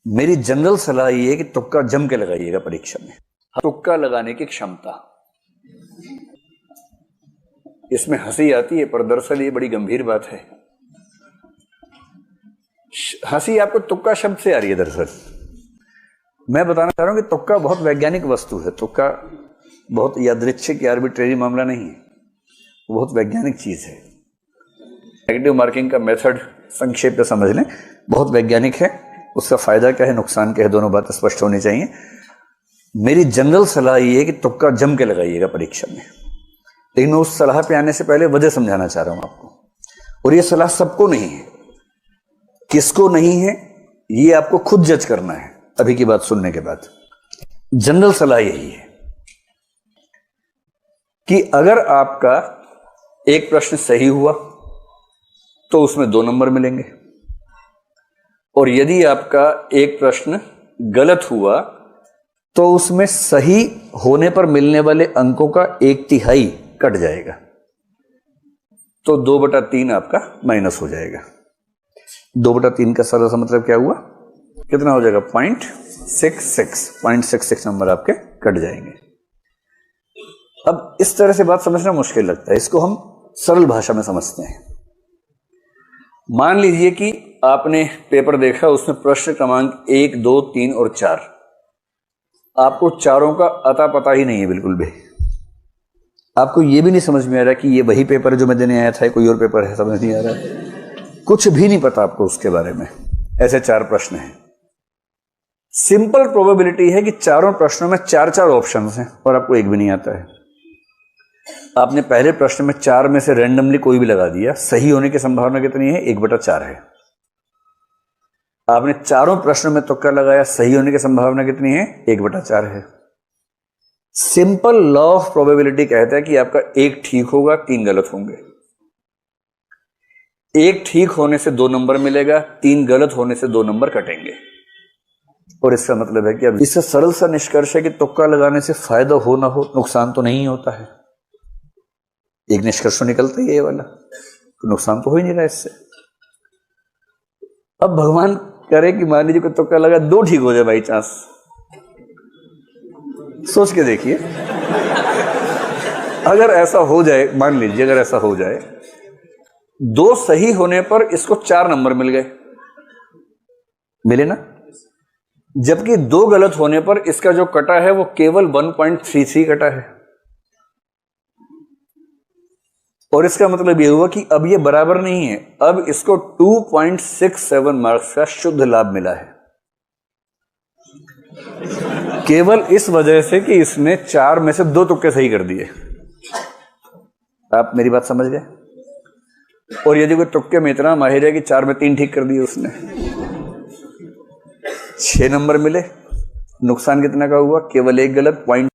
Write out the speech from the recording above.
मेरी जनरल सलाह ये है कि तुक्का जम के लगाइएगा परीक्षा में। तुक्का लगाने की क्षमता, इसमें हंसी आती है पर दरअसल ये बड़ी गंभीर बात है। हंसी आपको तुक्का शब्द से आ रही है, दरअसल मैं बताना चाह रहा हूं कि तुक्का बहुत वैज्ञानिक वस्तु है। तुक्का बहुत यादृच्छिक या आर्बिट्रेरी मामला नहीं है, बहुत वैज्ञानिक चीज है। नेगेटिव मार्किंग का मेथड संक्षेप में समझ लें, बहुत वैज्ञानिक है। उसका फायदा क्या है, नुकसान क्या है, दोनों बातें स्पष्ट होनी चाहिए। मेरी जनरल सलाह ये है कि तुक्का जम के लगाइएगा परीक्षा में, लेकिन मैं उस सलाह पे आने से पहले वजह समझाना चाह रहा हूं आपको। और ये सलाह सबको नहीं है, किसको नहीं है ये आपको खुद जज करना है अभी की बात सुनने के बाद। जनरल सलाह यही है कि अगर आपका एक प्रश्न सही हुआ तो उसमें 2 नंबर मिलेंगे, और यदि आपका एक प्रश्न गलत हुआ तो उसमें सही होने पर मिलने वाले अंकों का 1/3 कट जाएगा, तो 2/3 आपका माइनस हो जाएगा। 2/3 का सरल सा मतलब क्या हुआ, कितना हो जाएगा, 0.66 नंबर आपके कट जाएंगे। अब इस तरह से बात समझना मुश्किल लगता है, इसको हम सरल भाषा में समझते हैं। मान लीजिए कि आपने पेपर देखा, उसमें प्रश्न क्रमांक 1, 2, 3 और 4, आपको चारों का अता पता ही नहीं है बिल्कुल भी। आपको यह भी नहीं समझ में आ रहा कि ये वही पेपर है जो मैं देने आया था, कोई और पेपर है, समझ नहीं आ रहा है, कुछ भी नहीं पता आपको उसके बारे में। ऐसे 4 प्रश्न हैं। सिंपल प्रोबेबिलिटी है कि चारों प्रश्नों में 4 ऑप्शंस हैं और आपको एक भी नहीं आता है। आपने पहले प्रश्न में 4 में से रैंडमली कोई भी लगा दिया, सही होने की संभावना कितनी है, 1/4 है। आपने चारों प्रश्नों में तुक्का लगाया, सही होने की संभावना कितनी है, 1/4 है। सिंपल लॉ ऑफ प्रोबेबिलिटी कहता है कि आपका 1 ठीक होगा, 3 गलत होंगे। 1 ठीक होने से 2 नंबर मिलेगा, 3 गलत होने से 2 नंबर कटेंगे। और इसका मतलब है कि अब इससे सरल सा निष्कर्ष है कि तुक्का लगाने से फायदा हो ना हो, नुकसान तो नहीं होता है। एक निष्कर्ष तो निकलता ही है ये वाला, तो नुकसान तो हो ही नहीं रहा इससे। अब भगवान करे कि मान लीजिए कोई तुक्का लगा, 2 ठीक हो जाए बाई चांस, सोच के देखिए। अगर ऐसा हो जाए, मान लीजिए अगर ऐसा हो जाए, 2 सही होने पर इसको 4 नंबर मिल गए, मिले ना, जबकि 2 गलत होने पर इसका जो कटा है वो केवल 1.33 कटा है। और इसका मतलब यह हुआ कि अब ये बराबर नहीं है, अब इसको 2.67 मार्क्स का शुद्ध लाभ मिला है, केवल इस वजह से कि इसने 4 में से 2 तुक्के सही कर दिए। आप मेरी बात समझ गए। और यदि कोई तुक्के में इतना माहिर है कि 4 में 3 ठीक कर दिए उसने, 6 नंबर मिले, नुकसान कितना का हुआ, केवल 1 गलत,